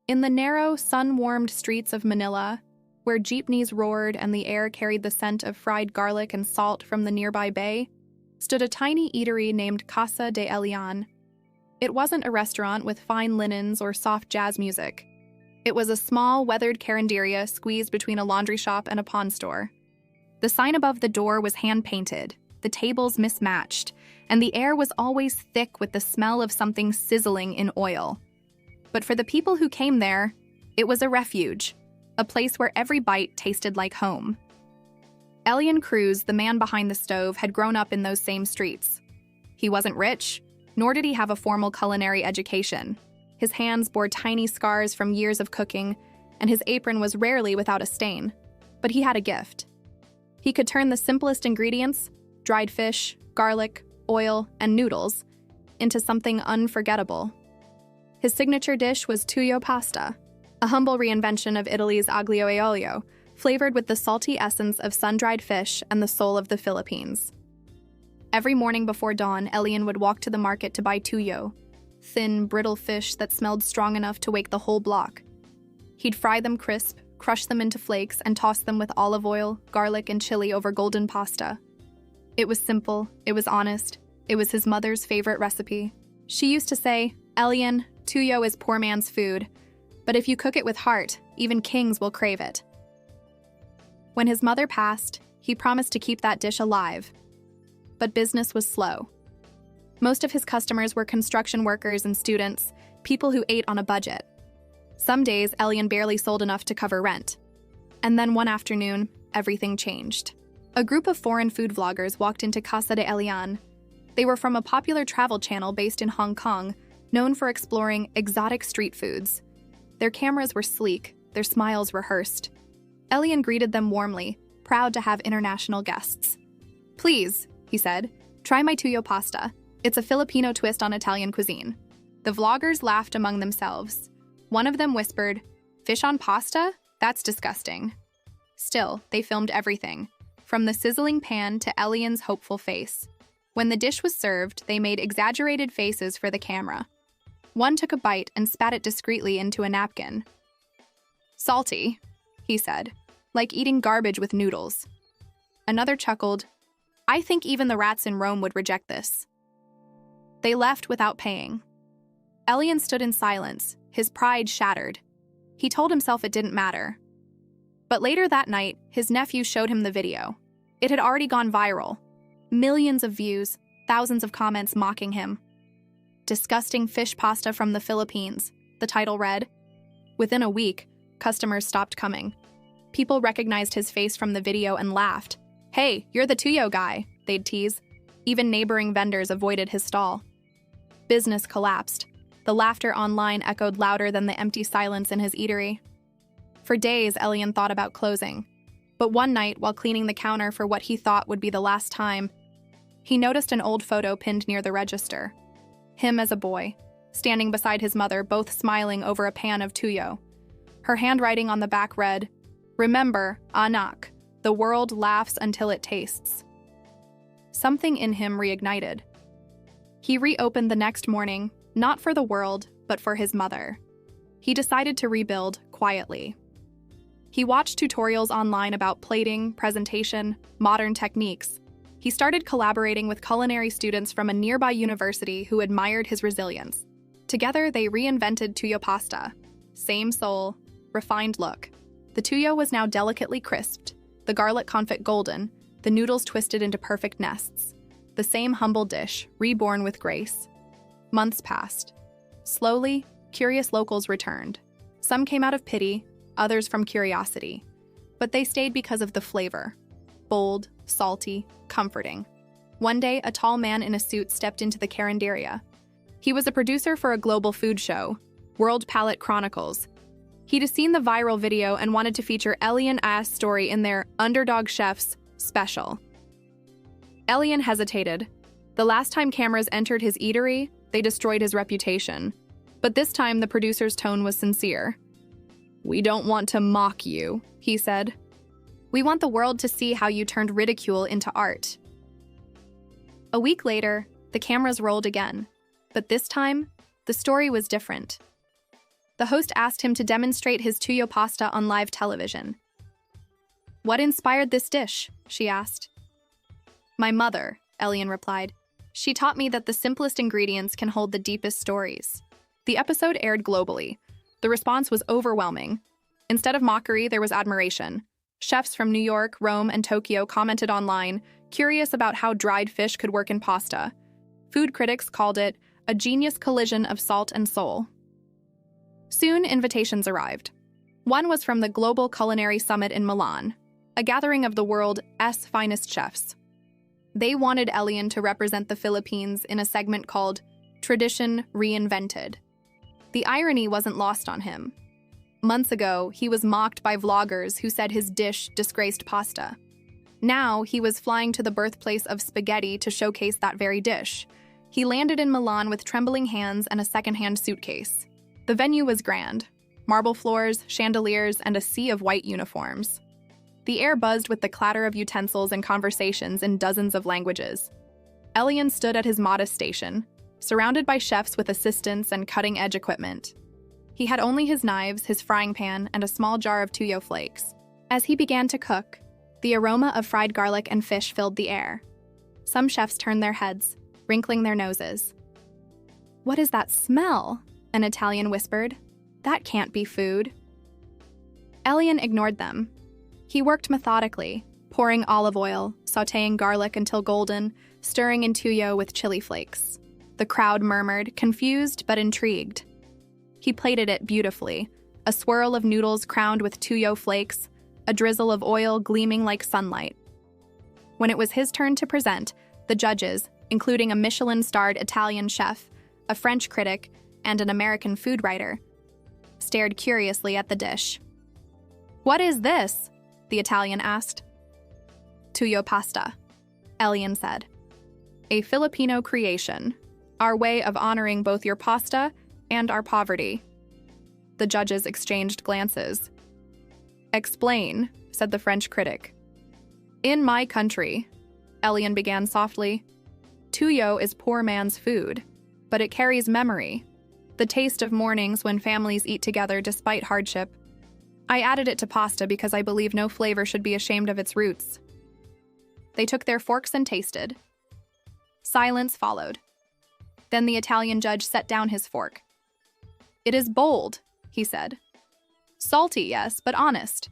In the narrow, sun-warmed streets of Manila, where jeepneys roared and the air carried the scent of fried garlic and salt from the nearby bay, stood a tiny eatery named Casa de Elian. It wasn't a restaurant with fine linens or soft jazz music. It was a small, weathered carinderia squeezed between a laundry shop and a pawn store. The sign above the door was hand-painted, the tables mismatched, and the air was always thick with the smell of something sizzling in oil. But for the people who came there, it was a refuge, a place where every bite tasted like home. Elian Cruz, the man behind the stove, had grown up in those same streets. He wasn't rich, nor did he have a formal culinary education. His hands bore tiny scars from years of cooking, and his apron was rarely without a stain. But he had a gift. He could turn the simplest ingredients, dried fish, garlic, oil, and noodles, into something unforgettable. His signature dish was Tuyo Pasta, a humble reinvention of Italy's aglio e olio, flavored with the salty essence of sun-dried fish and the soul of the Philippines. Every morning before dawn, Elian would walk to the market to buy tuyo, thin, brittle fish that smelled strong enough to wake the whole block. He'd fry them crisp, crush them into flakes, and toss them with olive oil, garlic, and chili over golden pasta. It was simple, it was honest, it was his mother's favorite recipe. She used to say, "Elian, tuyo is poor man's food, but if you cook it with heart, even kings will crave it." When his mother passed, he promised to keep that dish alive. But business was slow. Most of his customers were construction workers and students, people who ate on a budget. Some days, Elian barely sold enough to cover rent. And then one afternoon, everything changed. A group of foreign food vloggers walked into Casa de Elian. They were from a popular travel channel based in Hong Kong, known for exploring exotic street foods. Their cameras were sleek, their smiles rehearsed. Elian greeted them warmly, proud to have international guests. "Please," he said, "try my Tuyo Pasta. It's a Filipino twist on Italian cuisine." The vloggers laughed among themselves. One of them whispered, "Fish on pasta? That's disgusting." Still, they filmed everything, from the sizzling pan to Elian's hopeful face. When the dish was served, they made exaggerated faces for the camera. One took a bite and spat it discreetly into a napkin. "Salty," he said, "like eating garbage with noodles." Another chuckled, "I think even the rats in Rome would reject this." They left without paying. Elian stood in silence, his pride shattered. He told himself it didn't matter. But later that night, his nephew showed him the video. It had already gone viral. Millions of views, thousands of comments mocking him. "Disgusting fish pasta from the Philippines," the title read. Within a week, customers stopped coming. People recognized his face from the video and laughed. "Hey, you're the Tuyo guy," they'd tease. Even neighboring vendors avoided his stall. Business collapsed. The laughter online echoed louder than the empty silence in his eatery. For days, Elian thought about closing. But one night, while cleaning the counter for what he thought would be the last time, he noticed an old photo pinned near the register. Him as a boy, standing beside his mother, both smiling over a pan of tuyo. Her handwriting on the back read, "Remember, anak, the world laughs until it tastes." Something in him reignited. He reopened the next morning, not for the world, but for his mother. He decided to rebuild quietly. He watched tutorials online about plating, presentation, modern techniques. He started collaborating with culinary students from a nearby university who admired his resilience. Together, they reinvented Tuyo Pasta. Same soul, refined look. The tuyo was now delicately crisped, the garlic confit golden, the noodles twisted into perfect nests. The same humble dish, reborn with grace. Months passed. Slowly, curious locals returned. Some came out of pity, others from curiosity. But they stayed because of the flavor. Bold, salty, comforting. One day, a tall man in a suit stepped into the carinderia. He was a producer for a global food show, World Palate Chronicles. He'd seen the viral video and wanted to feature Elian's story in their Underdog Chefs special. Elian hesitated. The last time cameras entered his eatery, they destroyed his reputation. But this time, the producer's tone was sincere. "We don't want to mock you," he said. "We want the world to see how you turned ridicule into art." A week later, the cameras rolled again. But this time, the story was different. The host asked him to demonstrate his Tuyo Pasta on live television. "What inspired this dish?" she asked. "My mother," Elian replied. "She taught me that the simplest ingredients can hold the deepest stories." The episode aired globally. The response was overwhelming. Instead of mockery, there was admiration. Chefs from New York, Rome, and Tokyo commented online, curious about how dried fish could work in pasta. Food critics called it a genius collision of salt and soul. Soon, invitations arrived. One was from the Global Culinary Summit in Milan, a gathering of the world's finest chefs. They wanted Elian to represent the Philippines in a segment called Tradition Reinvented. The irony wasn't lost on him. Months ago, he was mocked by vloggers who said his dish disgraced pasta. Now, he was flying to the birthplace of spaghetti to showcase that very dish. He landed in Milan with trembling hands and a secondhand suitcase. The venue was grand. Marble floors, chandeliers, and a sea of white uniforms. The air buzzed with the clatter of utensils and conversations in dozens of languages. Elian stood at his modest station, surrounded by chefs with assistants and cutting-edge equipment. He had only his knives, his frying pan, and a small jar of Tuyo flakes. As he began to cook, the aroma of fried garlic and fish filled the air. Some chefs turned their heads, wrinkling their noses. "What is that smell?" an Italian whispered. "That can't be food." Elian ignored them. He worked methodically, pouring olive oil, sautéing garlic until golden, stirring in Tuyo with chili flakes. The crowd murmured, confused but intrigued. He plated it beautifully, a swirl of noodles crowned with Tuyo flakes, a drizzle of oil gleaming like sunlight. When it was his turn to present, the judges, including a Michelin-starred Italian chef, a French critic, and an American food writer, stared curiously at the dish. "What is this?" the Italian asked. "Tuyo Pasta," Elian said. "A Filipino creation, our way of honoring both your pasta and our poverty." The judges exchanged glances. "Explain," said the French critic. "In my country," Elian began softly, "Tuyo is poor man's food, but it carries memory, the taste of mornings when families eat together despite hardship. I added it to pasta because I believe no flavor should be ashamed of its roots." They took their forks and tasted. Silence followed. Then the Italian judge set down his fork. "It is bold," he said. "Salty, yes, but honest.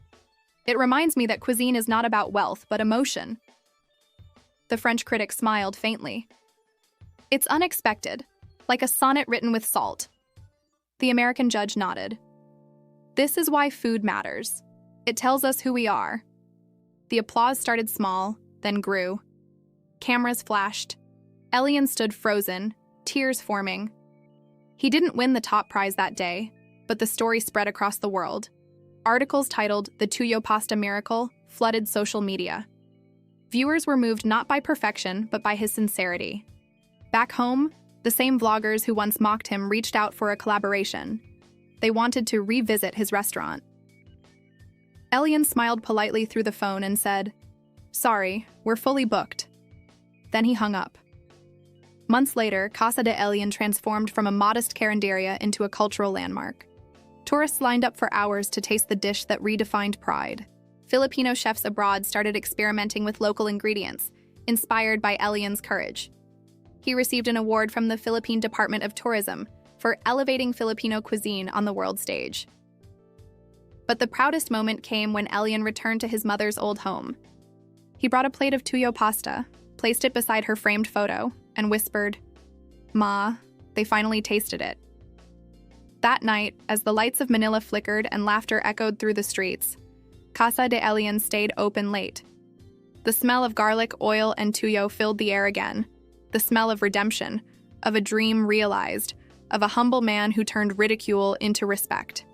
It reminds me that cuisine is not about wealth, but emotion." The French critic smiled faintly. "It's unexpected, like a sonnet written with salt." The American judge nodded. "This is why food matters. It tells us who we are." The applause started small, then grew. Cameras flashed. Elian stood frozen, tears forming. He didn't win the top prize that day, but the story spread across the world. Articles titled "The Tuyo Pasta Miracle" flooded social media. Viewers were moved not by perfection, but by his sincerity. Back home, the same vloggers who once mocked him reached out for a collaboration. They wanted to revisit his restaurant. Elian smiled politely through the phone and said, "Sorry, we're fully booked." Then he hung up. Months later, Casa de Elian transformed from a modest carinderia into a cultural landmark. Tourists lined up for hours to taste the dish that redefined pride. Filipino chefs abroad started experimenting with local ingredients, inspired by Elian's courage. He received an award from the Philippine Department of Tourism for elevating Filipino cuisine on the world stage. But the proudest moment came when Elian returned to his mother's old home. He brought a plate of Tuyo pasta, placed it beside her framed photo, and whispered, "Ma, they finally tasted it." That night, as the lights of Manila flickered and laughter echoed through the streets, Casa de Elian stayed open late. The smell of garlic, oil, and Tuyo filled the air again, the smell of redemption, of a dream realized, of a humble man who turned ridicule into respect.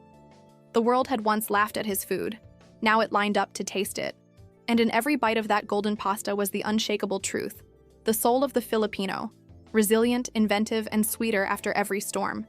The world had once laughed at his food. Now it lined up to taste it. And in every bite of that golden pasta was the unshakable truth, the soul of the Filipino, resilient, inventive, and sweeter after every storm.